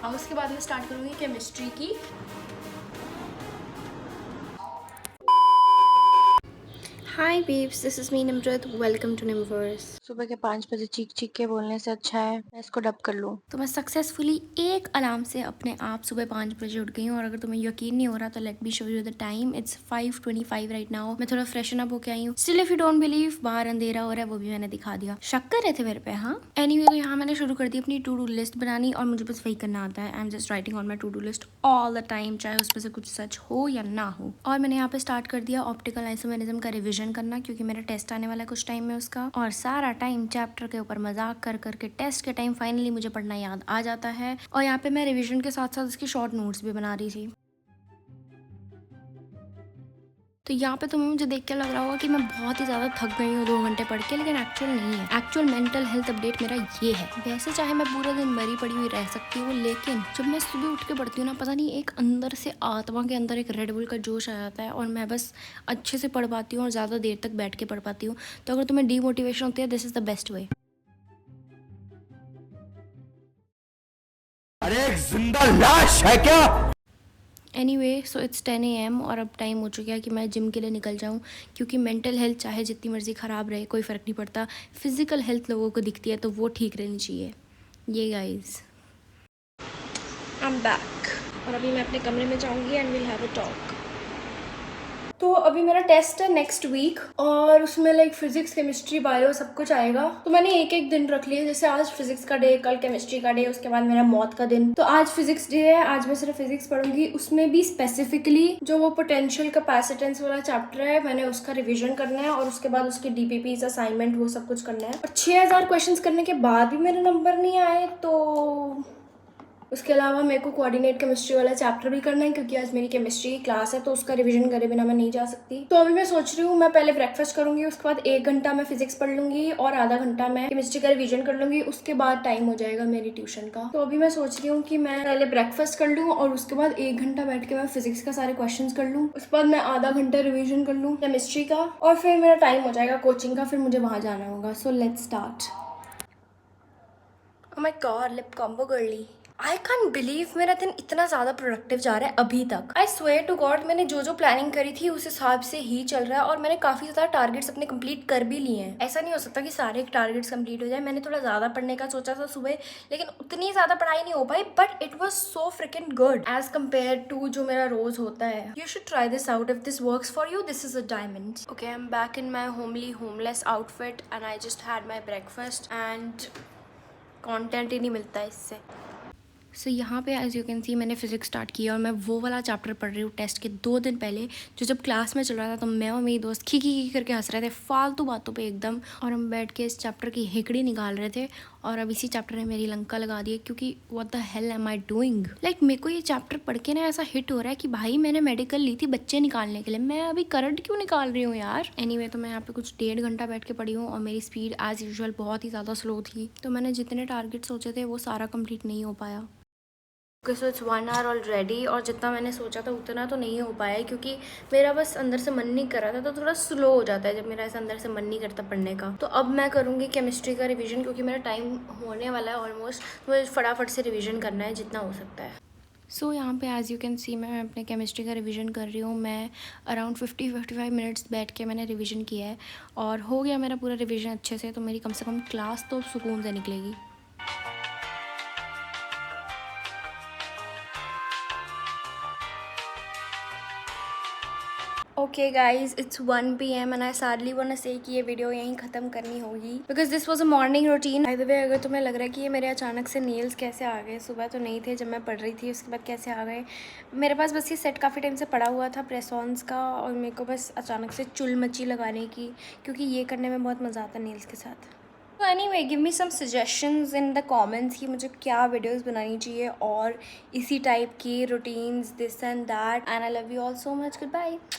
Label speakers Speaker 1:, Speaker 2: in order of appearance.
Speaker 1: अब उसके बाद मैं स्टार्ट करूँगी केमिस्ट्री की। Hi babes, this is me Nimrat, welcome to Nimverse.
Speaker 2: सुबह के 5 बजे चीख चीख के बोलने से अच्छा है मैं इसको डब कर लूँ।
Speaker 1: तो मैं सक्सेसफुली एक अलार्म से अपने आप सुबह 5 बजे उठ गई हूँ। और अगर तुम्हें यकीन नहीं हो रहा तो let me show you the time. It's 5:25 right now. मैं थोड़ा फ्रेशन अप होके आई हूँ। Still if you don't believe, बाहर अंधेरा हो रहा है, वो भी मैंने दिखा दिया। शक कर रहे थे मेरे पे? हाँ। एनीवे, तो यहाँ मैंने शुरू कर दी अपनी टू डू लिस्ट बनानी, और मुझे बस वही करना आता है। I am just writing on my to do list all the time, चाहे उसमें से कुछ सच हो या ना हो। और मैंने यहाँ पे स्टार्ट कर दिया ऑप्टिकल आइसोमेरिज्म का रिविजन करना, क्योंकि मेरा टेस्ट आने वाला है कुछ टाइम में उसका। और सारा टाइम चैप्टर के ऊपर मजाक कर करके टेस्ट के टाइम फाइनली मुझे पढ़ना याद आ जाता है। और यहाँ पे मैं रिवीजन के साथ साथ इसकी शॉर्ट नोट्स भी बना रही थी। तो यहाँ पे तुम्हें मुझे देख के लग रहा होगा कि मैं बहुत ही ज़्यादा थक गई हूँ 2 घंटे पढ़ के, लेकिन एक्चुअल नहीं है। एक्चुअल मेंटल हेल्थ अपडेट मेरा ये है। वैसे चाहे मैं पूरा दिन मरी पड़ी हुई रह सकती हूँ, लेकिन जब मैं सुबह उठ के पढ़ती हूँ ना, पता नहीं एक अंदर से आत्मा के अंदर एक रेड बुल का जोश आ जाता है, और मैं बस अच्छे से पढ़ पाती हूँ और ज़्यादा देर तक बैठ के पढ़ पाती हूँ। तो अगर तुम्हें डीमोटिवेशन होती है, this is the best way.
Speaker 3: अरे एक जिंदा लाश है क्या?
Speaker 1: एनीवे, सो इट्स 10 AM, और अब टाइम हो चुका है कि मैं जिम के लिए निकल जाऊँ, क्योंकि मेंटल हेल्थ चाहे जितनी मर्जी ख़राब रहे कोई फ़र्क नहीं पड़ता। फिजिकल हेल्थ लोगों को दिखती है तो वो ठीक रहनी चाहिए। ये गाइस, आई एम बैक, और अभी मैं अपने कमरे में जाऊँगी and will have a talk. तो अभी मेरा टेस्ट है नेक्स्ट वीक, और उसमें लाइक फिजिक्स, केमिस्ट्री, बायो सब कुछ आएगा। तो मैंने एक एक दिन रख लिया, जैसे आज फिजिक्स का डे, कल केमिस्ट्री का डे, उसके बाद मेरा मौत का दिन। तो आज फिजिक्स डे है, आज मैं सिर्फ फिजिक्स पढ़ूंगी। उसमें भी स्पेसिफिकली जो वो पोटेंशियल कैपेसिटेंस वाला चैप्टर है, मैंने उसका रिविजन करना है, और उसके बाद उसके DPPs असाइनमेंट वो सब कुछ करना है। और 6000 क्वेश्चन करने के बाद भी मेरे नंबर नहीं आए, तो उसके अलावा मेरे को कोऑर्डिनेट केमिस्ट्री वाला चैप्टर भी करना है, क्योंकि आज मेरी केमिस्ट्री की क्लास है, तो उसका रिवीजन करे बिना मैं नहीं जा सकती। तो अभी मैं सोच रही हूँ, मैं पहले ब्रेकफास्ट करूंगी, उसके बाद 1 घंटा मैं फिजिक्स पढ़ लूंगी और आधा घंटा मैं केमिस्ट्री का रिवीजन कर लूंगी। उसके बाद टाइम हो जाएगा मेरी ट्यूशन का। तो अभी मैं सोच रही हूँ कि मैं पहले ब्रेकफास्ट कर लूँ, और उसके बाद 1 घंटा बैठ के मैं फिजिक्स का सारे क्वेश्चन कर लूँ। उसके बाद मैं आधा घंटा रिविजन कर लूँ केमिस्ट्री का, और फिर मेरा टाइम हो जाएगा कोचिंग का, फिर मुझे वहाँ जाना होगा। So let's start. Oh my God, lip combo girly. I can't believe मेरा दिन इतना ज़्यादा प्रोडक्टिव जा रहा है अभी तक। आई स्वेयर टू गॉड, मैंने जो जो प्लानिंग करी थी उस हिसाब से ही चल रहा है, और मैंने काफ़ी ज़्यादा टारगेट्स अपने कंप्लीट कर भी लिए हैं। ऐसा नहीं हो सकता कि सारे टारगेट्स कंप्लीट हो जाए। मैंने थोड़ा ज़्यादा पढ़ने का सोचा था सुबह, लेकिन उतनी ज़्यादा पढ़ाई नहीं हो पाई, but it was so freaking good as compare to जो मेरा रोज होता है। You should try this out if this works for you. This is a diamond. Okay, I am back in my homely homeless outfit, and I just had my breakfast, and content ही नहीं मिलता इससे। सो यहाँ पे as you can see मैंने physics start किया, और मैं वो वाला चैप्टर पढ़ रही हूँ टेस्ट के 2 दिन पहले, जो जब क्लास में चल रहा था तो मैं और मेरी दोस्त खी करके हंस रहे थे फालतू बातों पे एकदम, और हम बैठ के इस चैप्टर की हिकड़ी निकाल रहे थे। और अब इसी चैप्टर ने मेरी लंका लगा दी है, क्योंकि what the hell am I doing. Like मेरे को ये चैप्टर पढ़ के ना ऐसा हिट हो रहा है कि भाई मैंने मेडिकल ली थी बच्चे निकालने के लिए, मैं अभी करंट क्यों निकाल रही हूँ यार। एनीवे, तो मैं यहाँ पे कुछ 1.5 घंटा बैठ के पढ़ी हूँ, और मेरी स्पीड एज यूजुअल बहुत ही ज़्यादा स्लो थी, तो मैंने जितने टारगेट सोचे थे वो सारा कंप्लीट नहीं हो पाया। सो इट्स 1 hour ऑलरेडी, और जितना मैंने सोचा था उतना तो नहीं हो पाया, क्योंकि मेरा बस अंदर से मन नहीं कर रहा था। तो थोड़ा स्लो हो जाता है जब मेरा ऐसा अंदर से मन नहीं करता पढ़ने का। तो अब मैं करूँगी केमिस्ट्री का रिवीजन, क्योंकि मेरा टाइम होने वाला है ऑलमोस्ट, तो मुझे फटाफट से रिवीजन करना है जितना हो सकता है। सो यहाँ पे एज यू कैन सी मैं अपने केमिस्ट्री का रिवीजन कर रही हूँ। मैं अराउंड 50-55 मिनट्स बैठ के मैंने रिवीजन किया है, और हो गया मेरा पूरा रिवीजन अच्छे से। तो मेरी कम से कम क्लास तो सुकून से निकलेगी। Okay guys, it's 1 PM and I sadly want to say कि ये वीडियो यहीं ख़त्म करनी होगी, because this was a morning routine. By the way, अगर तुम्हें लग रहा है कि ये मेरे अचानक से नेल्स कैसे आ गए, सुबह तो नहीं थे जब मैं पढ़ रही थी, उसके बाद कैसे आ गए, मेरे पास बस ये सेट काफ़ी टाइम से पड़ा हुआ था प्रेसॉन्स का, और मेरे को बस अचानक से चुल मची लगाने की, क्योंकि ये करने में बहुत मज़ा आता है नेल्स के साथ। तो anyway, give me some suggestions in the comments कि मुझे क्या वीडियोस बनानी चाहिए, और इसी टाइप की routines, this and that, and I love you all so much. Good bye.